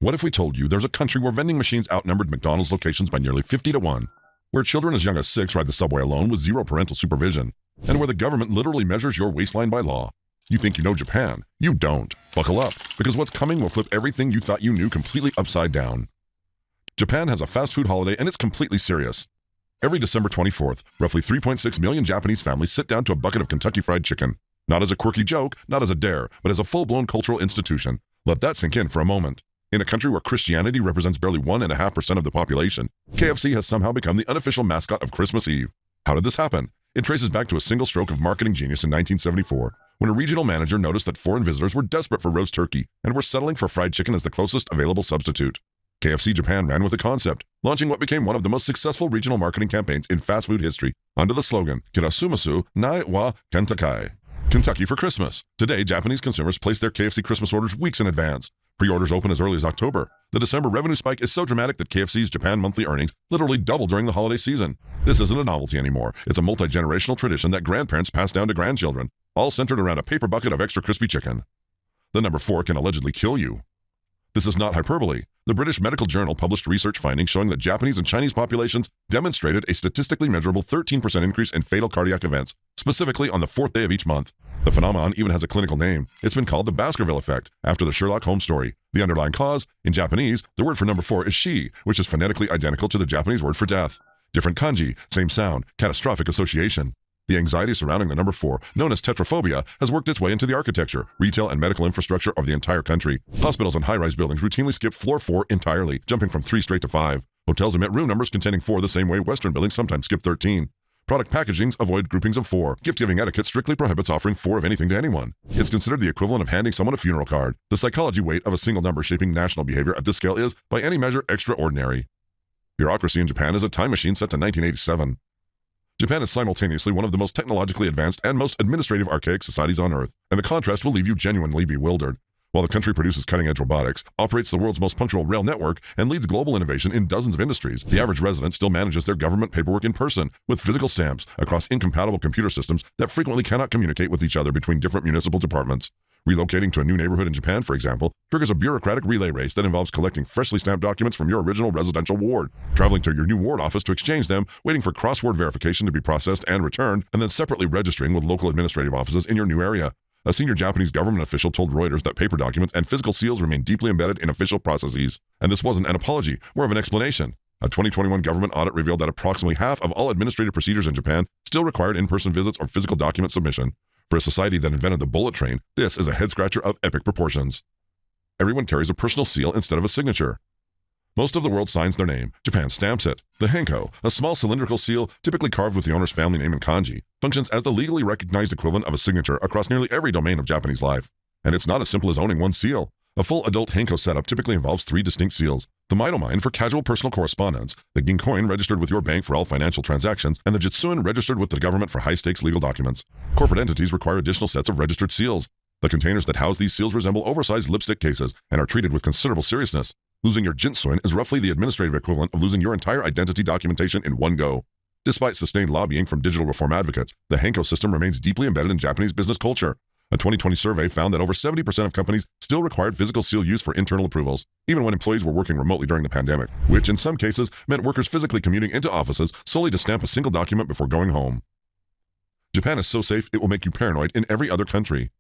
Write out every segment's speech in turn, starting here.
What if we told you there's a country where vending machines outnumbered McDonald's locations by nearly 50 to 1, where children as young as 6 ride the subway alone with zero parental supervision, and where the government literally measures your waistline by law? You think you know Japan. You don't. Buckle up, because what's coming will flip everything you thought you knew completely upside down. Japan has a fast food holiday, and it's completely serious. Every December 24th, roughly 3.6 million Japanese families sit down to a bucket of Kentucky Fried Chicken. Not as a quirky joke, not as a dare, but as a full-blown cultural institution. Let that sink in for a moment. In a country where Christianity represents barely 1.5% of the population, KFC has somehow become the unofficial mascot of Christmas Eve. How did this happen? It traces back to a single stroke of marketing genius in 1974, when a regional manager noticed that foreign visitors were desperate for roast turkey and were settling for fried chicken as the closest available substitute. KFC Japan ran with the concept, launching what became one of the most successful regional marketing campaigns in fast food history under the slogan, Kirasumasu Nai wa Kentakai. Kentucky for Christmas. Today, Japanese consumers place their KFC Christmas orders weeks in advance. Pre-orders open as early as October. The December revenue spike is so dramatic that KFC's Japan monthly earnings literally double during the holiday season. This isn't a novelty anymore. It's a multi-generational tradition that grandparents pass down to grandchildren, all centered around a paper bucket of extra crispy chicken. The number 4 can allegedly kill you. This is not hyperbole. The British Medical Journal published research findings showing that Japanese and Chinese populations demonstrated a statistically measurable 13% increase in fatal cardiac events, specifically on the 4th day of each month. The phenomenon even has a clinical name. It's been called the Baskerville effect, after the Sherlock Holmes story. The underlying cause, in Japanese, the word for number 4 is shi, which is phonetically identical to the Japanese word for death. Different kanji, same sound, catastrophic association. The anxiety surrounding the number 4, known as tetraphobia, has worked its way into the architecture, retail, and medical infrastructure of the entire country. Hospitals and high-rise buildings routinely skip floor 4 entirely, jumping from 3 straight to 5. Hotels emit room numbers containing 4 the same way Western buildings sometimes skip 13. Product packagings avoid groupings of 4. Gift-giving etiquette strictly prohibits offering 4 of anything to anyone. It's considered the equivalent of handing someone a funeral card. The psychology weight of a single number shaping national behavior at this scale is, by any measure, extraordinary. Bureaucracy in Japan is a time machine set to 1987. Japan is simultaneously one of the most technologically advanced and most administrative archaic societies on Earth, and the contrast will leave you genuinely bewildered. While the country produces cutting-edge robotics, operates the world's most punctual rail network, and leads global innovation in dozens of industries, the average resident still manages their government paperwork in person, with physical stamps, across incompatible computer systems that frequently cannot communicate with each other between different municipal departments. Relocating to a new neighborhood in Japan, for example, triggers a bureaucratic relay race that involves collecting freshly stamped documents from your original residential ward, traveling to your new ward office to exchange them, waiting for cross-ward verification to be processed and returned, and then separately registering with local administrative offices in your new area. A senior Japanese government official told Reuters that paper documents and physical seals remain deeply embedded in official processes. And this wasn't an apology, more of an explanation. A 2021 government audit revealed that approximately half of all administrative procedures in Japan still required in-person visits or physical document submission. For a society that invented the bullet train, this is a head-scratcher of epic proportions. Everyone carries a personal seal instead of a signature. Most of the world signs their name. Japan stamps it. The henko, a small cylindrical seal typically carved with the owner's family name in kanji, functions as the legally recognized equivalent of a signature across nearly every domain of Japanese life. And it's not as simple as owning one seal. A full adult henko setup typically involves 3 distinct seals. The maitomine for casual personal correspondence, the ginkoin registered with your bank for all financial transactions, and the jitsuin registered with the government for high-stakes legal documents. Corporate entities require additional sets of registered seals. The containers that house these seals resemble oversized lipstick cases and are treated with considerable seriousness. Losing your jitsuin is roughly the administrative equivalent of losing your entire identity documentation in one go. Despite sustained lobbying from digital reform advocates, the henko system remains deeply embedded in Japanese business culture. A 2020 survey found that over 70% of companies still required physical seal use for internal approvals, even when employees were working remotely during the pandemic, which in some cases meant workers physically commuting into offices solely to stamp a single document before going home. Japan is so safe it will make you paranoid in every other country.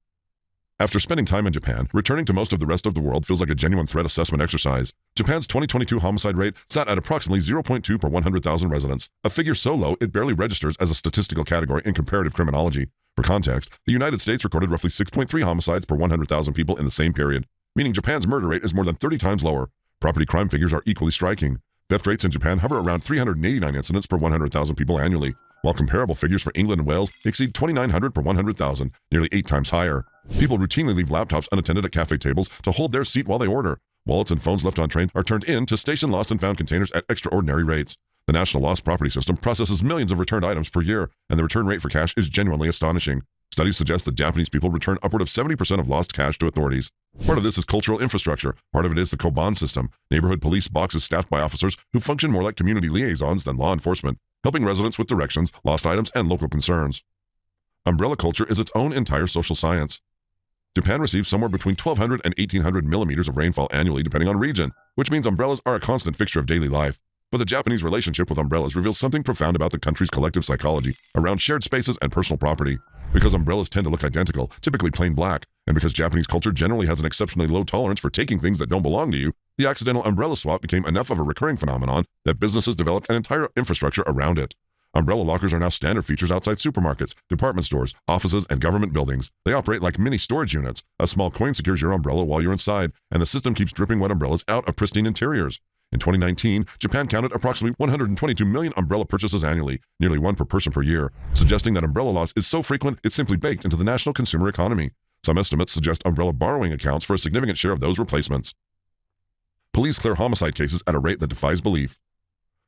After spending time in Japan, returning to most of the rest of the world feels like a genuine threat assessment exercise. Japan's 2022 homicide rate sat at approximately 0.2 per 100,000 residents, a figure so low it barely registers as a statistical category in comparative criminology. For context, the United States recorded roughly 6.3 homicides per 100,000 people in the same period, meaning Japan's murder rate is more than 30 times lower. Property crime figures are equally striking. Theft rates in Japan hover around 389 incidents per 100,000 people annually, while comparable figures for England and Wales exceed 2,900 per 100,000, nearly 8 times higher. People routinely leave laptops unattended at cafe tables to hold their seat while they order. Wallets and phones left on trains are turned in to station lost and found containers at extraordinary rates. The National Lost Property System processes millions of returned items per year, and the return rate for cash is genuinely astonishing. Studies suggest that Japanese people return upward of 70% of lost cash to authorities. Part of this is cultural infrastructure. Part of it is the Koban system, neighborhood police boxes staffed by officers who function more like community liaisons than law enforcement, helping residents with directions, lost items, and local concerns. Umbrella culture is its own entire social science. Japan receives somewhere between 1,200 and 1,800 millimeters of rainfall annually depending on region, which means umbrellas are a constant fixture of daily life. But the Japanese relationship with umbrellas reveals something profound about the country's collective psychology around shared spaces and personal property. Because umbrellas tend to look identical, typically plain black, and because Japanese culture generally has an exceptionally low tolerance for taking things that don't belong to you, the accidental umbrella swap became enough of a recurring phenomenon that businesses developed an entire infrastructure around it. Umbrella lockers are now standard features outside supermarkets, department stores, offices, and government buildings. They operate like mini storage units. A small coin secures your umbrella while you're inside, and the system keeps dripping wet umbrellas out of pristine interiors. In 2019, Japan counted approximately 122 million umbrella purchases annually, nearly one per person per year, suggesting that umbrella loss is so frequent it's simply baked into the national consumer economy. Some estimates suggest umbrella borrowing accounts for a significant share of those replacements. Police clear homicide cases at a rate that defies belief.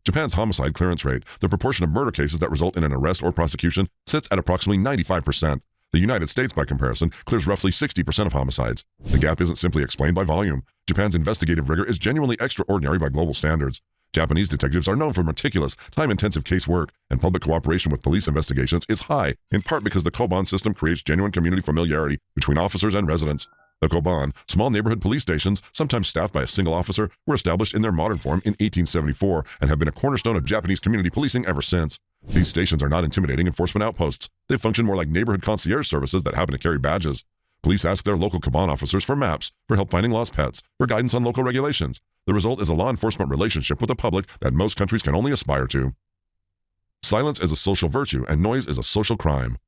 Japan's homicide clearance rate, the proportion of murder cases that result in an arrest or prosecution, sits at approximately 95%. The United States, by comparison, clears roughly 60% of homicides. The gap isn't simply explained by volume. Japan's investigative rigor is genuinely extraordinary by global standards. Japanese detectives are known for meticulous, time-intensive case work, and public cooperation with police investigations is high, in part because the Koban system creates genuine community familiarity between officers and residents. The Koban, small neighborhood police stations, sometimes staffed by a single officer, were established in their modern form in 1874 and have been a cornerstone of Japanese community policing ever since. These stations are not intimidating enforcement outposts. They function more like neighborhood concierge services that happen to carry badges. Police ask their local Koban officers for maps, for help finding lost pets, for guidance on local regulations. The result is a law enforcement relationship with the public that most countries can only aspire to. Silence is a social virtue and noise is a social crime.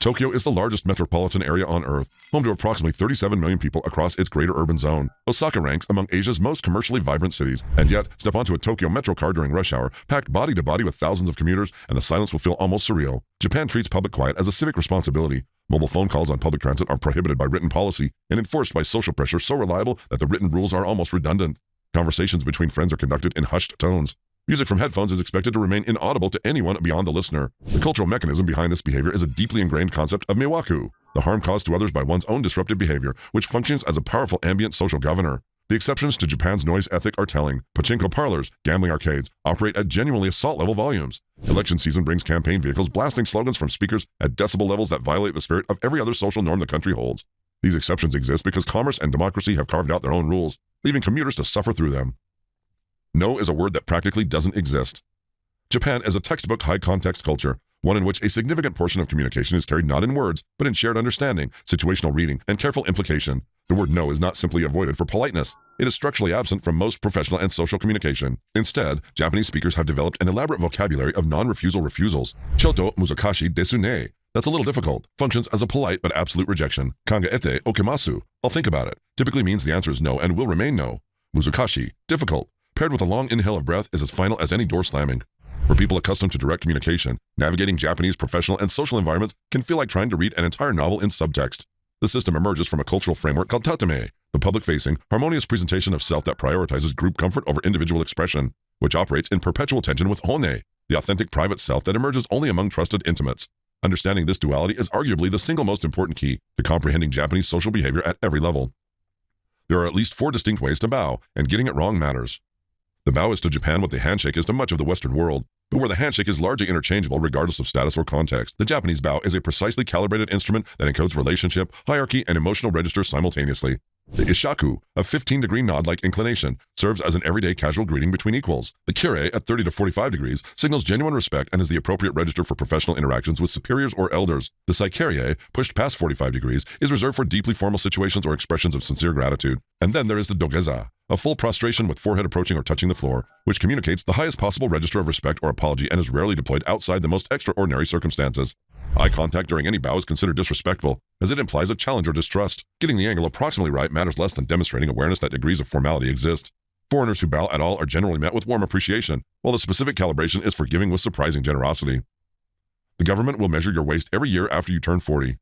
Tokyo is the largest metropolitan area on Earth, home to approximately 37 million people across its greater urban zone. Osaka ranks among Asia's most commercially vibrant cities, and yet, step onto a Tokyo metro car during rush hour, packed body to body with thousands of commuters, and the silence will feel almost surreal. Japan treats public quiet as a civic responsibility. Mobile phone calls on public transit are prohibited by written policy and enforced by social pressure so reliable that the written rules are almost redundant. Conversations between friends are conducted in hushed tones. Music from headphones is expected to remain inaudible to anyone beyond the listener. The cultural mechanism behind this behavior is a deeply ingrained concept of meiwaku, the harm caused to others by one's own disruptive behavior, which functions as a powerful ambient social governor. The exceptions to Japan's noise ethic are telling. Pachinko parlors, gambling arcades, operate at genuinely assault-level volumes. Election season brings campaign vehicles blasting slogans from speakers at decibel levels that violate the spirit of every other social norm the country holds. These exceptions exist because commerce and democracy have carved out their own rules, leaving commuters to suffer through them. No is a word that practically doesn't exist. Japan is a textbook high-context culture, one in which a significant portion of communication is carried not in words, but in shared understanding, situational reading, and careful implication. The word no is not simply avoided for politeness. It is structurally absent from most professional and social communication. Instead, Japanese speakers have developed an elaborate vocabulary of non-refusal refusals. Choto muzakashi desu ne. That's a little difficult. Functions as a polite but absolute rejection. Kangaete okemasu. I'll think about it. Typically means the answer is no and will remain no. Muzukashi. Difficult. Paired with a long inhale of breath is as final as any door slamming. For people accustomed to direct communication, navigating Japanese professional and social environments can feel like trying to read an entire novel in subtext. The system emerges from a cultural framework called tatame, the public-facing, harmonious presentation of self that prioritizes group comfort over individual expression, which operates in perpetual tension with hone, the authentic private self that emerges only among trusted intimates. Understanding this duality is arguably the single most important key to comprehending Japanese social behavior at every level. There are at least 4 distinct ways to bow, and getting it wrong matters. The bow is to Japan what the handshake is to much of the Western world, but where the handshake is largely interchangeable regardless of status or context, the Japanese bow is a precisely calibrated instrument that encodes relationship, hierarchy, and emotional registers simultaneously. The ishaku, a 15-degree nod-like inclination, serves as an everyday casual greeting between equals. The kire, at 30 to 45 degrees, signals genuine respect and is the appropriate register for professional interactions with superiors or elders. The saikerie, pushed past 45 degrees, is reserved for deeply formal situations or expressions of sincere gratitude. And then there is the dogeza, a full prostration with forehead approaching or touching the floor, which communicates the highest possible register of respect or apology and is rarely deployed outside the most extraordinary circumstances. Eye contact during any bow is considered disrespectful, as it implies a challenge or distrust. Getting the angle approximately right matters less than demonstrating awareness that degrees of formality exist. Foreigners who bow at all are generally met with warm appreciation, while the specific calibration is for giving with surprising generosity. The government will measure your waist every year after you turn 40.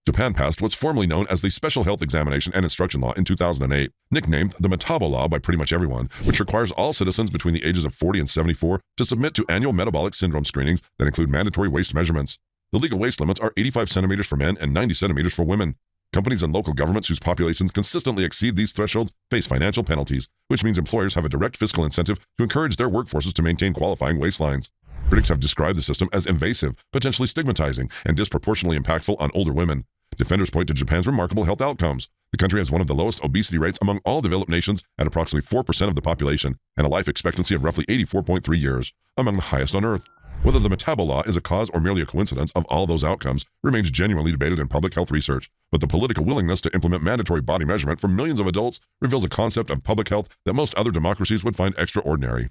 Japan passed what's formerly known as the Special Health Examination and Instruction Law in 2008, nicknamed the Metabo Law by pretty much everyone, which requires all citizens between the ages of 40 and 74 to submit to annual metabolic syndrome screenings that include mandatory waist measurements. The legal waist limits are 85 centimeters for men and 90 centimeters for women. Companies and local governments whose populations consistently exceed these thresholds face financial penalties, which means employers have a direct fiscal incentive to encourage their workforces to maintain qualifying waistlines. Critics have described the system as invasive, potentially stigmatizing, and disproportionately impactful on older women. Defenders point to Japan's remarkable health outcomes. The country has one of the lowest obesity rates among all developed nations at approximately 4% of the population and a life expectancy of roughly 84.3 years, among the highest on Earth. Whether the metabol law is a cause or merely a coincidence of all those outcomes remains genuinely debated in public health research, but the political willingness to implement mandatory body measurement for millions of adults reveals a concept of public health that most other democracies would find extraordinary.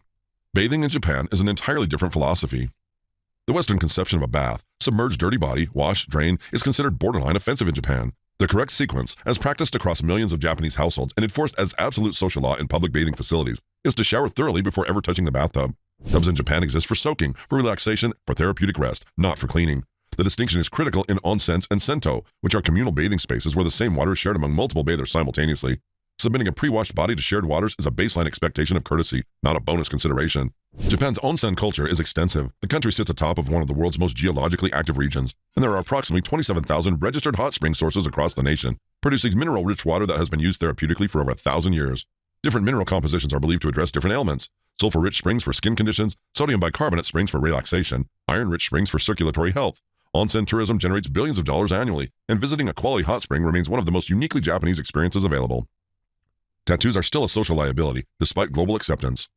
Bathing in Japan is an entirely different philosophy. The Western conception of a bath, submerge dirty body, wash, drain, is considered borderline offensive in Japan. The correct sequence, as practiced across millions of Japanese households and enforced as absolute social law in public bathing facilities, is to shower thoroughly before ever touching the bathtub. Tubs in Japan exist for soaking, for relaxation, for therapeutic rest, not for cleaning. The distinction is critical in onsens and sento, which are communal bathing spaces where the same water is shared among multiple bathers simultaneously. Submitting a pre-washed body to shared waters is a baseline expectation of courtesy, not a bonus consideration. Japan's onsen culture is extensive. The country sits atop of one of the world's most geologically active regions, and there are approximately 27,000 registered hot spring sources across the nation, producing mineral-rich water that has been used therapeutically for over 1,000 years. Different mineral compositions are believed to address different ailments. Sulfur-rich springs for skin conditions, sodium bicarbonate springs for relaxation, iron-rich springs for circulatory health. Onsen tourism generates billions of dollars annually, and visiting a quality hot spring remains one of the most uniquely Japanese experiences available. Tattoos are still a social liability, despite global acceptance.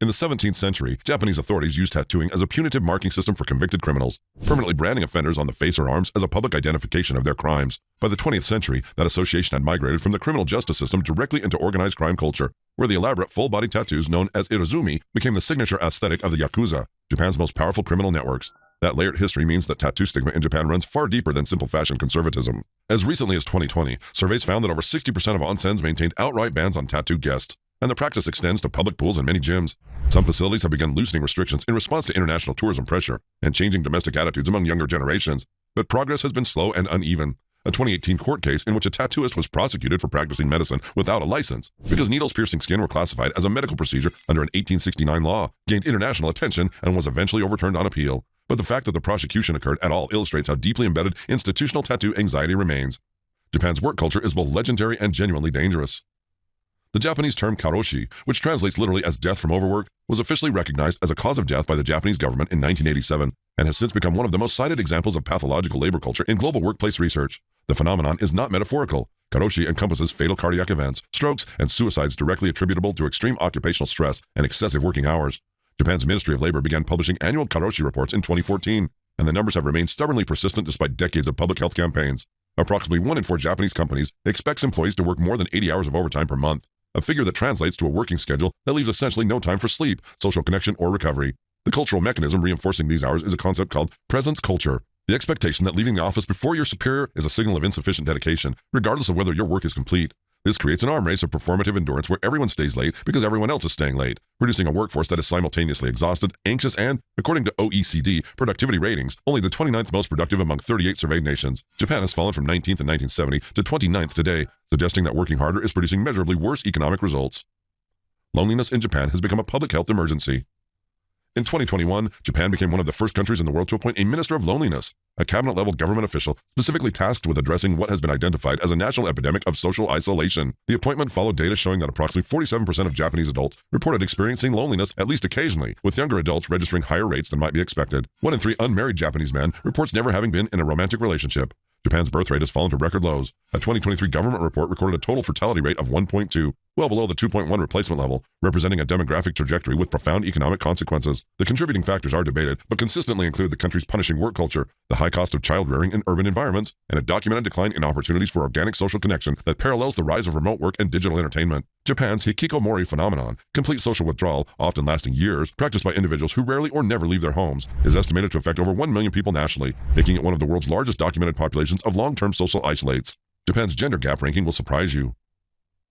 In the 17th century, Japanese authorities used tattooing as a punitive marking system for convicted criminals, permanently branding offenders on the face or arms as a public identification of their crimes. By the 20th century, that association had migrated from the criminal justice system directly into organized crime culture, where the elaborate full-body tattoos known as irozumi became the signature aesthetic of the Yakuza, Japan's most powerful criminal networks. That layered history means that tattoo stigma in Japan runs far deeper than simple fashion conservatism. As recently as 2020, surveys found that over 60% of onsens maintained outright bans on tattooed guests, and the practice extends to public pools and many gyms. Some facilities have begun loosening restrictions in response to international tourism pressure and changing domestic attitudes among younger generations, but progress has been slow and uneven. A 2018 court case in which a tattooist was prosecuted for practicing medicine without a license because needles piercing skin were classified as a medical procedure under an 1869 law gained international attention and was eventually overturned on appeal. But the fact that the prosecution occurred at all illustrates how deeply embedded institutional tattoo anxiety remains. Japan's work culture is both legendary and genuinely dangerous. The Japanese term karoshi, which translates literally as death from overwork, was officially recognized as a cause of death by the Japanese government in 1987 and has since become one of the most cited examples of pathological labor culture in global workplace research. The phenomenon is not metaphorical. Karoshi encompasses fatal cardiac events, strokes, and suicides directly attributable to extreme occupational stress and excessive working hours. Japan's Ministry of Labor began publishing annual karoshi reports in 2014, and the numbers have remained stubbornly persistent despite decades of public health campaigns. Approximately 1 in 4 Japanese companies expects employees to work more than 80 hours of overtime per month, a figure that translates to a working schedule that leaves essentially no time for sleep, social connection, or recovery. The cultural mechanism reinforcing these hours is a concept called presence culture, the expectation that leaving the office before your superior is a signal of insufficient dedication, regardless of whether your work is complete. This creates an arm race of performative endurance where everyone stays late because everyone else is staying late, producing a workforce that is simultaneously exhausted, anxious, and, according to OECD productivity ratings, only the 29th most productive among 38 surveyed nations. Japan has fallen from 19th in 1970 to 29th today, suggesting that working harder is producing measurably worse economic results. Loneliness in Japan has become a public health emergency. In 2021, Japan became one of the first countries in the world to appoint a Minister of Loneliness, a cabinet-level government official specifically tasked with addressing what has been identified as a national epidemic of social isolation. The appointment followed data showing that approximately 47% of Japanese adults reported experiencing loneliness at least occasionally, with younger adults registering higher rates than might be expected. 1 in 3 unmarried Japanese men reports never having been in a romantic relationship. Japan's birth rate has fallen to record lows. A 2023 government report recorded a total fertility rate of 1.2, well below the 2.1 replacement level, representing a demographic trajectory with profound economic consequences. The contributing factors are debated, but consistently include the country's punishing work culture, the high cost of child rearing in urban environments, and a documented decline in opportunities for organic social connection that parallels the rise of remote work and digital entertainment. Japan's hikikomori phenomenon, complete social withdrawal, often lasting years, practiced by individuals who rarely or never leave their homes, is estimated to affect over 1 million people nationally, making it one of the world's largest documented populations of long-term social isolates. Japan's gender gap ranking will surprise you.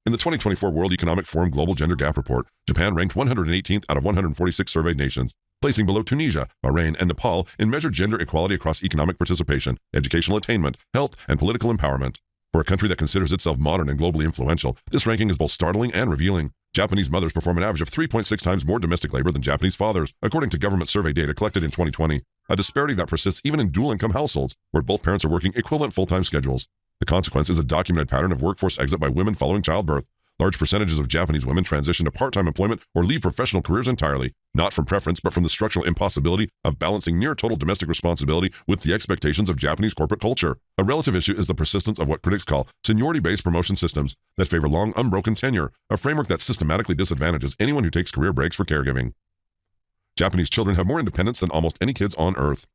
In the 2024 World Economic Forum Global Gender Gap Report, Japan ranked 118th out of 146 surveyed nations, placing below Tunisia, Bahrain, and Nepal in measured gender equality across economic participation, educational attainment, health, and political empowerment. For a country that considers itself modern and globally influential, this ranking is both startling and revealing. Japanese mothers perform an average of 3.6 times more domestic labor than Japanese fathers, according to government survey data collected in 2020, a disparity that persists even in dual-income households, where both parents are working equivalent full-time schedules. The consequence is a documented pattern of workforce exit by women following childbirth. Large percentages of Japanese women transition to part-time employment or leave professional careers entirely, not from preference but from the structural impossibility of balancing near-total domestic responsibility with the expectations of Japanese corporate culture. A relative issue is the persistence of what critics call seniority-based promotion systems that favor long, unbroken tenure, a framework that systematically disadvantages anyone who takes career breaks for caregiving. Japanese children have more independence than almost any kids on Earth.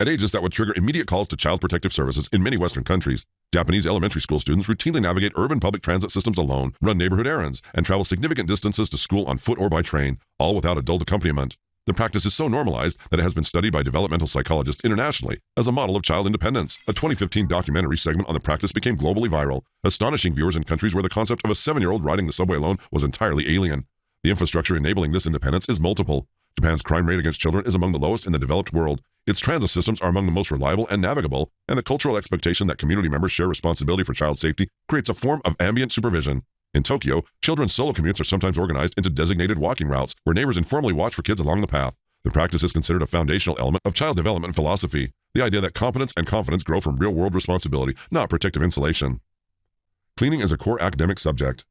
At ages that would trigger immediate calls to child protective services in many Western countries, Japanese elementary school students routinely navigate urban public transit systems alone, run neighborhood errands, and travel significant distances to school on foot or by train, all without adult accompaniment. The practice is so normalized that it has been studied by developmental psychologists internationally as a model of child independence. A 2015 documentary segment on the practice became globally viral, astonishing viewers in countries where the concept of a 7-year-old riding the subway alone was entirely alien. The infrastructure enabling this independence is multiple. Japan's crime rate against children is among the lowest in the developed world. Its transit systems are among the most reliable and navigable, and the cultural expectation that community members share responsibility for child safety creates a form of ambient supervision. In Tokyo, children's solo commutes are sometimes organized into designated walking routes where neighbors informally watch for kids along the path. The practice is considered a foundational element of child development philosophy, the idea that competence and confidence grow from real-world responsibility, not protective insulation. Cleaning is a core academic subject.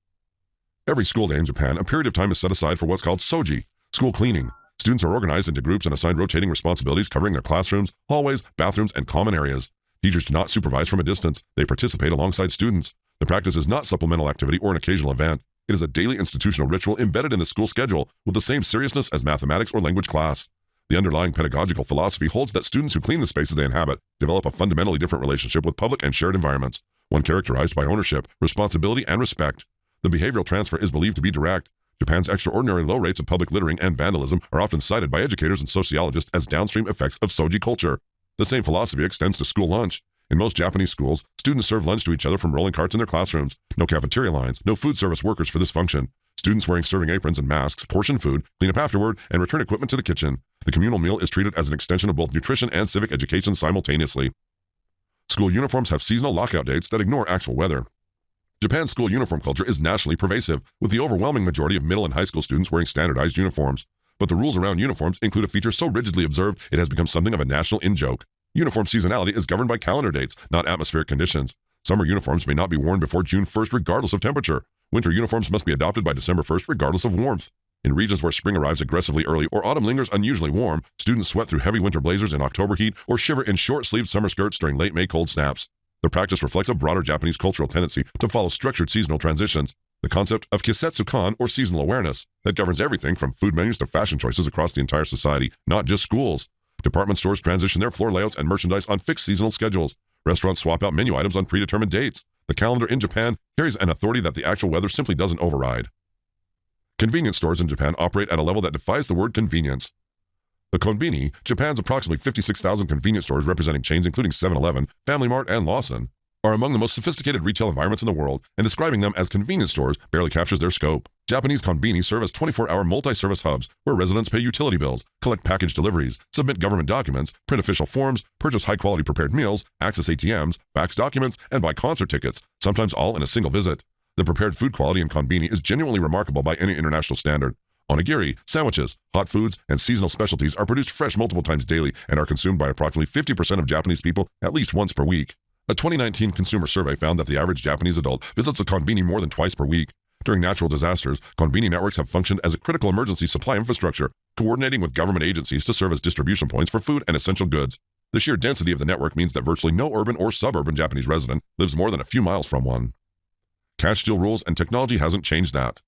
Every school day in Japan, a period of time is set aside for what's called soji, school cleaning. Students are organized into groups and assigned rotating responsibilities covering their classrooms, hallways, bathrooms, and common areas. Teachers do not supervise from a distance. They participate alongside students. The practice is not supplemental activity or an occasional event. It is a daily institutional ritual embedded in the school schedule with the same seriousness as mathematics or language class. The underlying pedagogical philosophy holds that students who clean the spaces they inhabit develop a fundamentally different relationship with public and shared environments, one characterized by ownership, responsibility, and respect. The behavioral transfer is believed to be direct. Japan's extraordinary low rates of public littering and vandalism are often cited by educators and sociologists as downstream effects of soji culture. The same philosophy extends to school lunch. In most Japanese schools, students serve lunch to each other from rolling carts in their classrooms. No cafeteria lines, no food service workers for this function. Students wearing serving aprons and masks portion food, clean up afterward, and return equipment to the kitchen. The communal meal is treated as an extension of both nutrition and civic education simultaneously. School uniforms have seasonal lockout dates that ignore actual weather. Japan's school uniform culture is nationally pervasive, with the overwhelming majority of middle and high school students wearing standardized uniforms. But the rules around uniforms include a feature so rigidly observed it has become something of a national in-joke. Uniform seasonality is governed by calendar dates, not atmospheric conditions. Summer uniforms may not be worn before June 1st regardless of temperature. Winter uniforms must be adopted by December 1st regardless of warmth. In regions where spring arrives aggressively early or autumn lingers unusually warm, students sweat through heavy winter blazers in October heat or shiver in short-sleeved summer skirts during late May cold snaps. The practice reflects a broader Japanese cultural tendency to follow structured seasonal transitions, the concept of kisetsukan or seasonal awareness that governs everything from food menus to fashion choices across the entire society, not just schools. Department stores transition their floor layouts and merchandise on fixed seasonal schedules. Restaurants swap out menu items on predetermined dates. The calendar in Japan carries an authority that the actual weather simply doesn't override. Convenience stores in Japan operate at a level that defies the word convenience. The konbini, Japan's approximately 56,000 convenience stores representing chains including 7-Eleven, Family Mart, and Lawson, are among the most sophisticated retail environments in the world, and describing them as convenience stores barely captures their scope. Japanese konbini serve as 24-hour multi-service hubs where residents pay utility bills, collect package deliveries, submit government documents, print official forms, purchase high-quality prepared meals, access ATMs, fax documents, and buy concert tickets, sometimes all in a single visit. The prepared food quality in konbini is genuinely remarkable by any international standard. Onigiri, sandwiches, hot foods, and seasonal specialties are produced fresh multiple times daily and are consumed by approximately 50% of Japanese people at least once per week. A 2019 consumer survey found that the average Japanese adult visits a konbini more than twice per week. During natural disasters, konbini networks have functioned as a critical emergency supply infrastructure, coordinating with government agencies to serve as distribution points for food and essential goods. The sheer density of the network means that virtually no urban or suburban Japanese resident lives more than a few miles from one. Cash still rules, and technology hasn't changed that.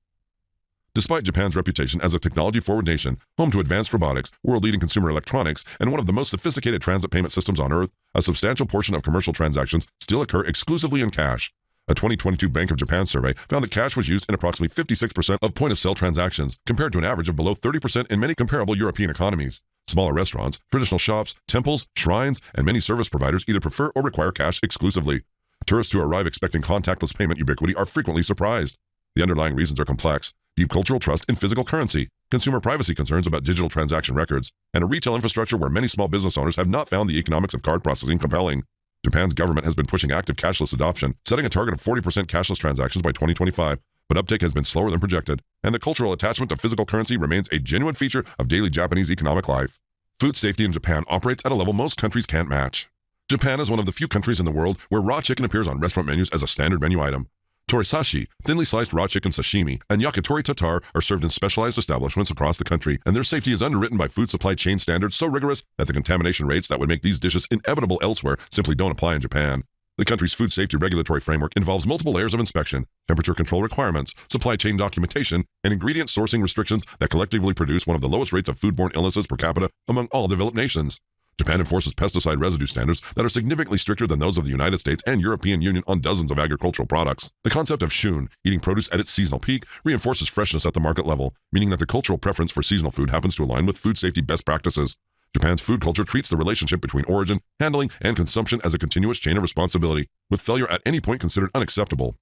Despite Japan's reputation as a technology-forward nation, home to advanced robotics, world-leading consumer electronics, and one of the most sophisticated transit payment systems on Earth, a substantial portion of commercial transactions still occur exclusively in cash. A 2022 Bank of Japan survey found that cash was used in approximately 56% of point-of-sale transactions, compared to an average of below 30% in many comparable European economies. Smaller restaurants, traditional shops, temples, shrines, and many service providers either prefer or require cash exclusively. Tourists who arrive expecting contactless payment ubiquity are frequently surprised. The underlying reasons are complex. Deep cultural trust in physical currency, consumer privacy concerns about digital transaction records, and a retail infrastructure where many small business owners have not found the economics of card processing compelling. Japan's government has been pushing active cashless adoption, setting a target of 40% cashless transactions by 2025, but uptake has been slower than projected, and the cultural attachment to physical currency remains a genuine feature of daily Japanese economic life. Food safety in Japan operates at a level most countries can't match. Japan is one of the few countries in the world where raw chicken appears on restaurant menus as a standard menu item. Torisashi, thinly sliced raw chicken sashimi, and yakitori tartare are served in specialized establishments across the country, and their safety is underwritten by food supply chain standards so rigorous that the contamination rates that would make these dishes inevitable elsewhere simply don't apply in Japan. The country's food safety regulatory framework involves multiple layers of inspection, temperature control requirements, supply chain documentation, and ingredient sourcing restrictions that collectively produce one of the lowest rates of foodborne illnesses per capita among all developed nations. Japan enforces pesticide residue standards that are significantly stricter than those of the United States and European Union on dozens of agricultural products. The concept of shun, eating produce at its seasonal peak, reinforces freshness at the market level, meaning that the cultural preference for seasonal food happens to align with food safety best practices. Japan's food culture treats the relationship between origin, handling, and consumption as a continuous chain of responsibility, with failure at any point considered unacceptable.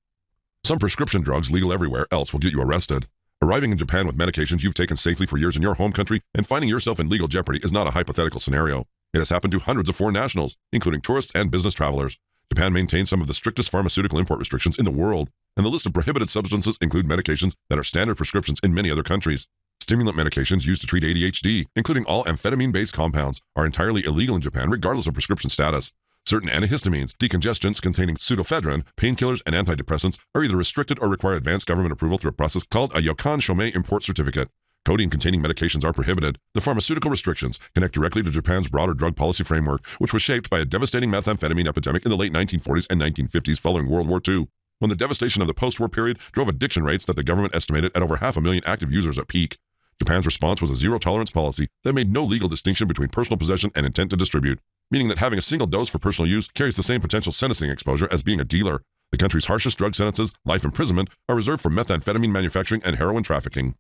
Some prescription drugs legal everywhere else will get you arrested. Arriving in Japan with medications you've taken safely for years in your home country and finding yourself in legal jeopardy is not a hypothetical scenario. It has happened to hundreds of foreign nationals, including tourists and business travelers. Japan maintains some of the strictest pharmaceutical import restrictions in the world, and the list of prohibited substances include medications that are standard prescriptions in many other countries. Stimulant medications used to treat ADHD, including all amphetamine-based compounds, are entirely illegal in Japan regardless of prescription status. Certain antihistamines, decongestants containing pseudoephedrine, painkillers, and antidepressants are either restricted or require advanced government approval through a process called a Yokan Shomei import certificate. Codeine containing medications are prohibited. The pharmaceutical restrictions connect directly to Japan's broader drug policy framework, which was shaped by a devastating methamphetamine epidemic in the late 1940s and 1950s following World War II, when the devastation of the post-war period drove addiction rates that the government estimated at over 500,000 active users at peak. Japan's response was a zero-tolerance policy that made no legal distinction between personal possession and intent to distribute, meaning that having a single dose for personal use carries the same potential sentencing exposure as being a dealer. The country's harshest drug sentences, life imprisonment, are reserved for methamphetamine manufacturing and heroin trafficking.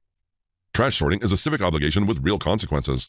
Trash sorting is a civic obligation with real consequences.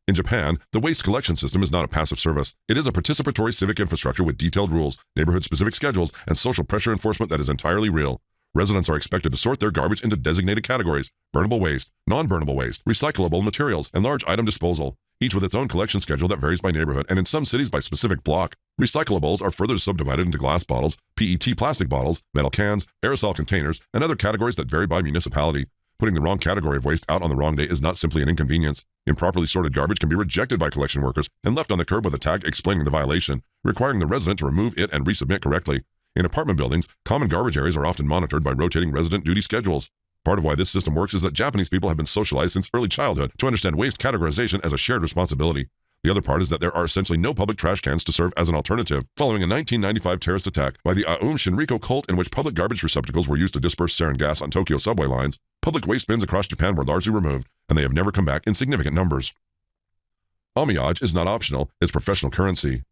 In Japan, the waste collection system is not a passive service. It is a participatory civic infrastructure with detailed rules, neighborhood-specific schedules, and social pressure enforcement that is entirely real. Residents are expected to sort their garbage into designated categories: burnable waste, non-burnable waste, recyclable materials, and large item disposal, each with its own collection schedule that varies by neighborhood and in some cities by specific block. Recyclables are further subdivided into glass bottles, PET plastic bottles, metal cans, aerosol containers, and other categories that vary by municipality. Putting the wrong category of waste out on the wrong day is not simply an inconvenience. Improperly sorted garbage can be rejected by collection workers and left on the curb with a tag explaining the violation, requiring the resident to remove it and resubmit correctly. In apartment buildings, common garbage areas are often monitored by rotating resident duty schedules. Part of why this system works is that Japanese people have been socialized since early childhood to understand waste categorization as a shared responsibility. The other part is that there are essentially no public trash cans to serve as an alternative. Following a 1995 terrorist attack by the Aum Shinriko cult in which public garbage receptacles were used to disperse sarin gas on Tokyo subway lines, public waste bins across Japan were largely removed, and they have never come back in significant numbers. Homage is not optional, it's professional currency.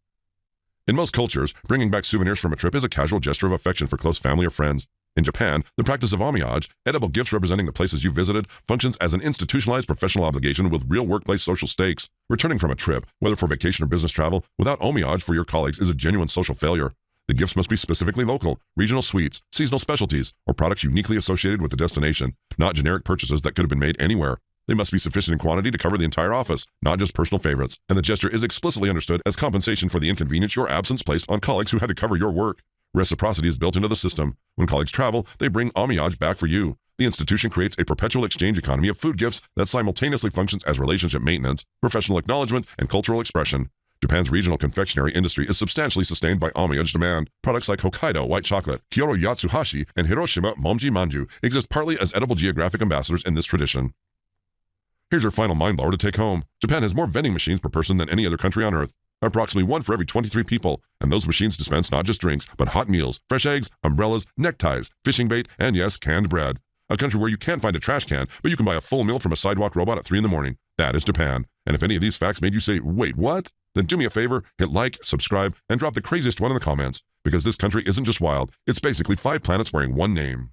In most cultures, bringing back souvenirs from a trip is a casual gesture of affection for close family or friends. In Japan, the practice of homage, edible gifts representing the places you visited, functions as an institutionalized professional obligation with real workplace social stakes. Returning from a trip, whether for vacation or business travel, without homage for your colleagues is a genuine social failure. The gifts must be specifically local, regional sweets, seasonal specialties, or products uniquely associated with the destination, not generic purchases that could have been made anywhere. They must be sufficient in quantity to cover the entire office, not just personal favorites, and the gesture is explicitly understood as compensation for the inconvenience your absence placed on colleagues who had to cover your work. Reciprocity is built into the system. When colleagues travel, they bring homage back for you. The institution creates a perpetual exchange economy of food gifts that simultaneously functions as relationship maintenance, professional acknowledgement, and cultural expression. Japan's regional confectionery industry is substantially sustained by homage demand. Products like Hokkaido white chocolate, Kyoto Yatsuhashi, and Hiroshima Momji Manju exist partly as edible geographic ambassadors in this tradition. Here's your final mind blower to take home. Japan has more vending machines per person than any other country on Earth. Approximately 1 for every 23 people, and those machines dispense not just drinks, but hot meals, fresh eggs, umbrellas, neckties, fishing bait, and yes, canned bread. A country where you can't find a trash can, but you can buy a full meal from a sidewalk robot at 3 in the morning. That is Japan. And if any of these facts made you say, wait, what? Then do me a favor, hit like, subscribe, and drop the craziest one in the comments, because this country isn't just wild, it's basically 5 planets wearing one name.